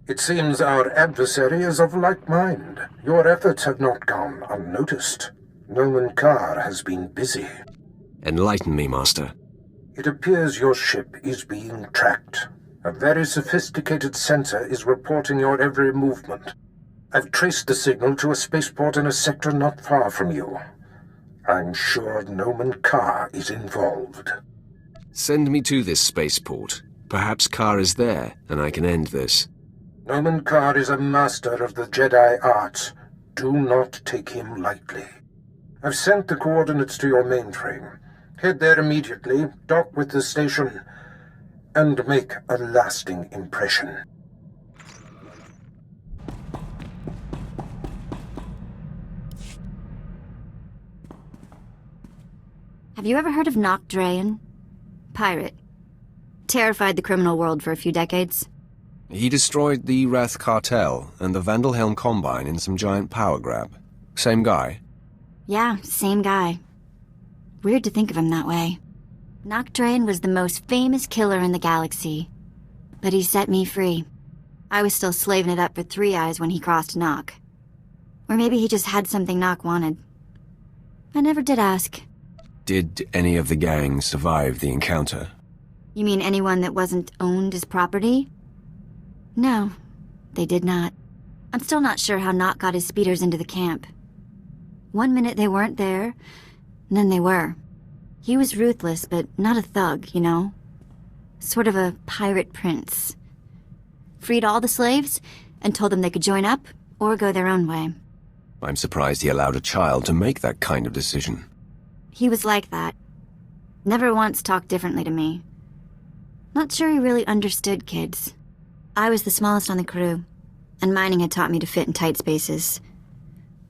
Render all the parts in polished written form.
It seems our adversary is of like mind. Your efforts have not gone unnoticed. Noman Carr has been busy. Enlighten me, Master. It appears your ship is being tracked. A very sophisticated sensor is reporting your every movement. I've traced the signal to a spaceport in a sector not far from you. I'm sure Noman Carr is involved. Send me to this spaceport. Perhaps Carr is there, and I can end this. Noman Carr is a master of the Jedi arts. Do not take him lightly. I've sent the coordinates to your mainframe. Head there immediately, dock with the station, and make a lasting impression. Have you ever heard of Nock Drayen? Pirate. Terrified the criminal world for a few decades. He destroyed the Wrath Cartel and the Vandalhelm Combine in some giant power grab. Same guy? Yeah, same guy. Weird to think of him that way. Nock Drayen was the most famous killer in the galaxy. But he set me free. I was still slaving it up for Three Eyes when he crossed Nock. Or maybe he just had something Nock wanted. I never did ask. Did any of the gang survive the encounter? You mean anyone that wasn't owned as property? No, they did not. I'm still not sure how Nock got his speeders into the camp. One minute they weren't there, and then they were. He was ruthless, but not a thug, you know? Sort of a pirate prince. Freed all the slaves, and told them they could join up, or go their own way. I'm surprised he allowed a child to make that kind of decision. He was like that. Never once talked differently to me. Not sure he really understood kids. I was the smallest on the crew, and mining had taught me to fit in tight spaces.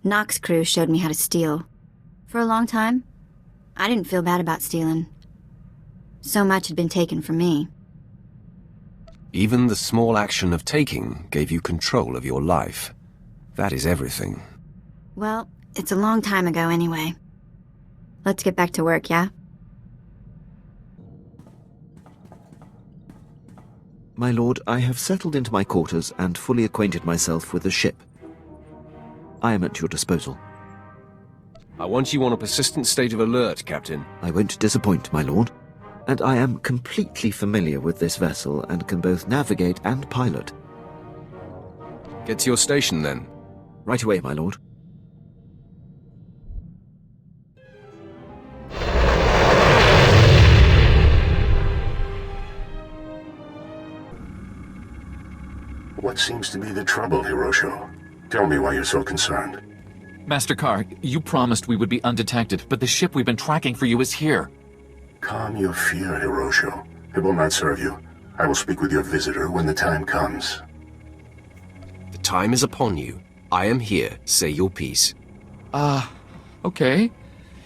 Nock's crew showed me how to steal. For a long time, I didn't feel bad about stealing. So much had been taken from me. Even the small action of taking gave you control of your life. That is everything. Well, it's a long time ago anyway. Let's get back to work, yeah? My lord, I have settled into my quarters and fully acquainted myself with the ship. I am at your disposal. I want you on a persistent state of alert, Captain. I won't disappoint, my lord. And I am completely familiar with this vessel and can both navigate and pilot. Get to your station, then. Right away, my lord. What seems to be the trouble, Hirosho? Tell me why you're so concerned. Master Carr, you promised we would be undetected, but the ship we've been tracking for you is here. Calm your fear, Hirosho. It will not serve you. I will speak with your visitor when the time comes. The time is upon you. I am here. Say your piece. Okay.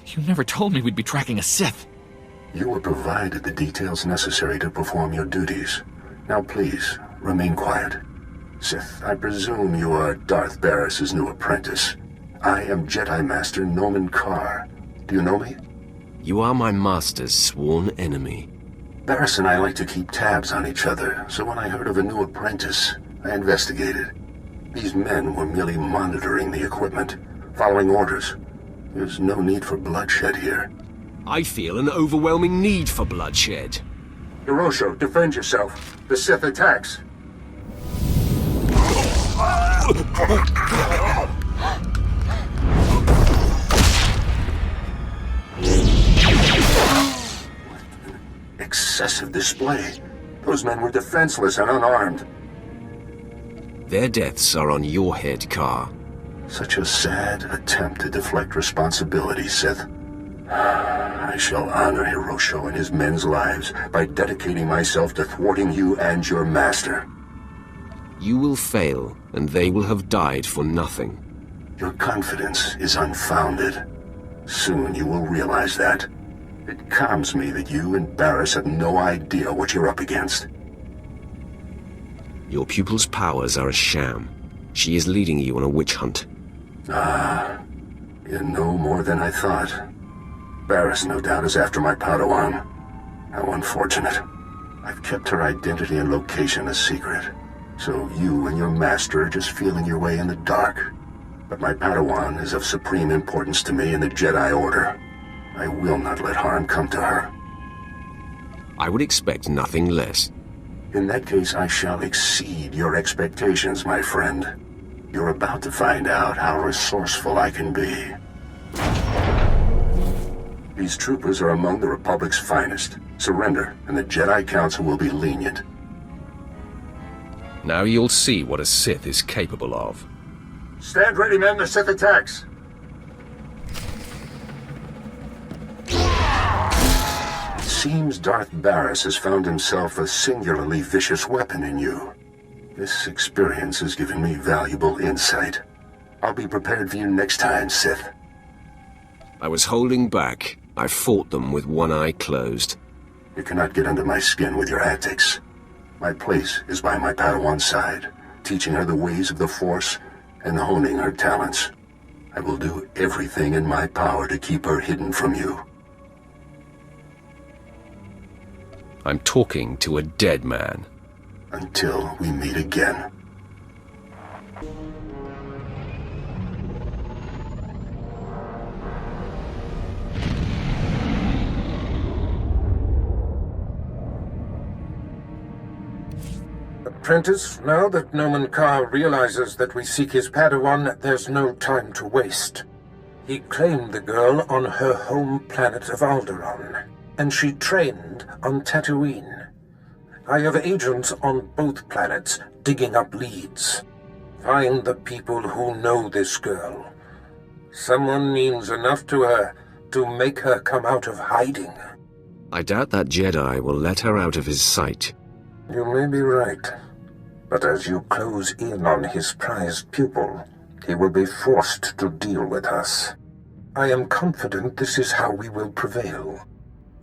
You never told me we'd be tracking a Sith. You were provided the details necessary to perform your duties. Now please, remain quiet. Sith, I presume you are Darth Barris's new apprentice. I am Jedi Master Noman Carr. Do you know me? You are my master's sworn enemy. Barris and I like to keep tabs on each other, so when I heard of a new apprentice, I investigated. These men were merely monitoring the equipment, following orders. There's no need for bloodshed here. I feel an overwhelming need for bloodshed. Hirosho, defend yourself. The Sith attacks. Excessive display. Those men were defenseless and unarmed. Their deaths are on your head, Carr. Such a sad attempt to deflect responsibility, Sith. I shall honor Hirosho and his men's lives by dedicating myself to thwarting you and your master. You will fail, and they will have died for nothing. Your confidence is unfounded. Soon you will realize that. It calms me that you and Barris have no idea what you're up against. Your pupil's powers are a sham. She is leading you on a witch hunt. Ah, you know more than I thought. Barris, no doubt, is after my Padawan. How unfortunate. I've kept her identity and location a secret. So you and your master are just feeling your way in the dark. But my Padawan is of supreme importance to me in the Jedi Order. I will not let harm come to her. I would expect nothing less. In that case, I shall exceed your expectations, my friend. You're about to find out how resourceful I can be. These troopers are among the Republic's finest. Surrender, and the Jedi Council will be lenient. Now you'll see what a Sith is capable of. Stand ready, men. The Sith attacks. It seems Darth Barris has found himself a singularly vicious weapon in you. This experience has given me valuable insight. I'll be prepared for you next time, Sith. I was holding back. I fought them with one eye closed. You cannot get under my skin with your antics. My place is by my Padawan's side, teaching her the ways of the Force and honing her talents. I will do everything in my power to keep her hidden from you. I'm talking to a dead man. Until we meet again. Apprentice, now that Noman Carr realizes that we seek his Padawan, there's no time to waste. He claimed the girl on her home planet of Alderaan, and she trained on Tatooine. I have agents on both planets digging up leads. Find the people who know this girl. Someone means enough to her to make her come out of hiding. I doubt that Jedi will let her out of his sight. You may be right. But as you close in on his prized pupil, he will be forced to deal with us. I am confident this is how we will prevail.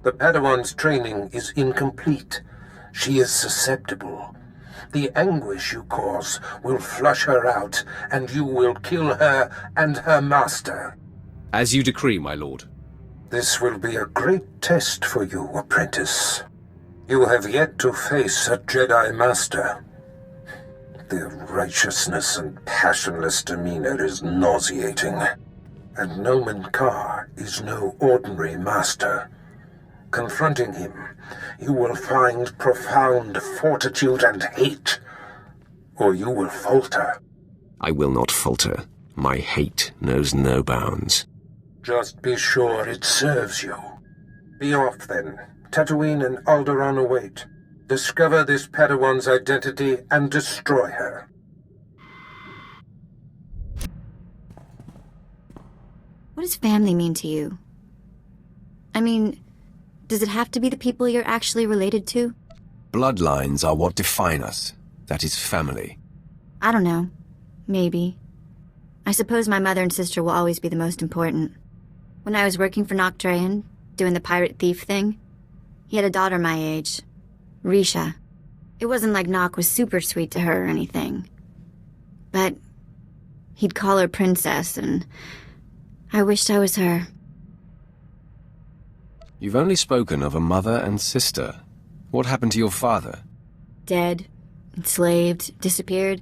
The Padawan's training is incomplete. She is susceptible. The anguish you cause will flush her out, and you will kill her and her master. As you decree, my lord. This will be a great test for you, apprentice. You have yet to face a Jedi Master. Their righteousness and passionless demeanor is nauseating. And Noman Carr is no ordinary master. Confronting him, you will find profound fortitude and hate, or you will falter. I will not falter. My hate knows no bounds. Just be sure it serves you. Be off, then. Tatooine and Alderaan await. Discover this Padawan's identity and destroy her. What does family mean to you? I mean, does it have to be the people you're actually related to? Bloodlines are what define us. That is family. I don't know. Maybe. I suppose my mother and sister will always be the most important. When I was working for Noctrayan, doing the pirate thief thing, he had a daughter my age, Risha. It wasn't like Nock was super sweet to her or anything. But he'd call her princess, and I wished I was her. You've only spoken of a mother and sister. What happened to your father? Dead, enslaved, disappeared.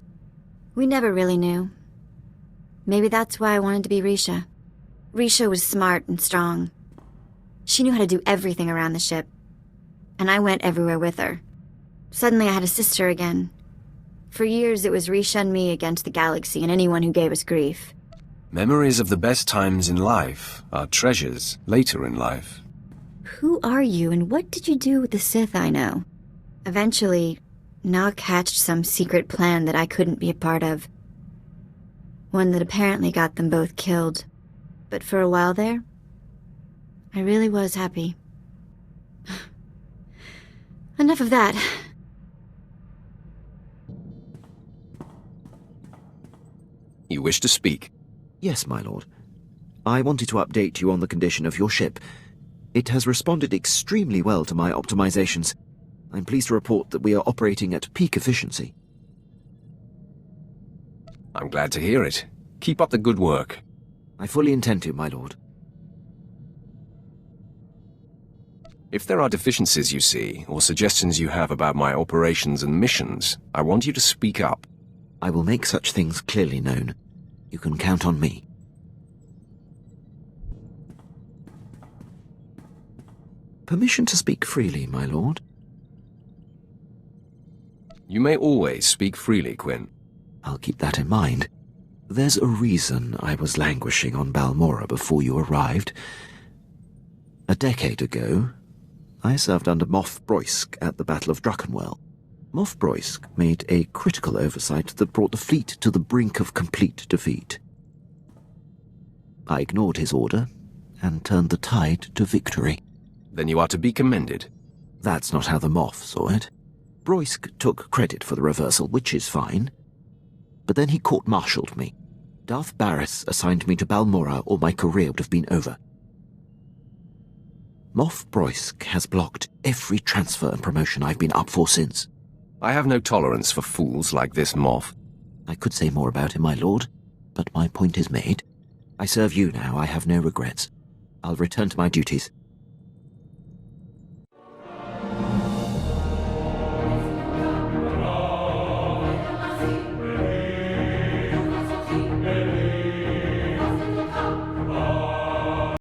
We never really knew. Maybe that's why I wanted to be Risha. Risha was smart and strong. She knew how to do everything around the ship. And I went everywhere with her. Suddenly I had a sister again. For years it was Risha and me against the galaxy and anyone who gave us grief. Memories of the best times in life are treasures later in life. Who are you and what did you do with the Sith I know? Eventually, Nock hatched some secret plan that I couldn't be a part of. One that apparently got them both killed. But for a while there, I really was happy. Enough of that. You wish to speak? Yes, my lord. I wanted to update you on the condition of your ship. It has responded extremely well to my optimizations. I'm pleased to report that we are operating at peak efficiency. I'm glad to hear it. Keep up the good work. I fully intend to, my lord. If there are deficiencies you see, or suggestions you have about my operations and missions, I want you to speak up. I will make such things clearly known. You can count on me. Permission to speak freely, my lord? You may always speak freely, Quinn. I'll keep that in mind. There's a reason I was languishing on Balmora before you arrived. A decade ago, I served under Moff Broysk at the Battle of Druckenwell. Moff Broysk made a critical oversight that brought the fleet to the brink of complete defeat. I ignored his order and turned the tide to victory. Then you are to be commended. That's not how the Moff saw it. Broysk took credit for the reversal, which is fine. But then he court-martialed me. Darth Barris assigned me to Balmora, or my career would have been over. Moff Broysk has blocked every transfer and promotion I've been up for since. I have no tolerance for fools like this Moff. I could say more about him, my lord, but my point is made. I serve you now, I have no regrets. I'll return to my duties.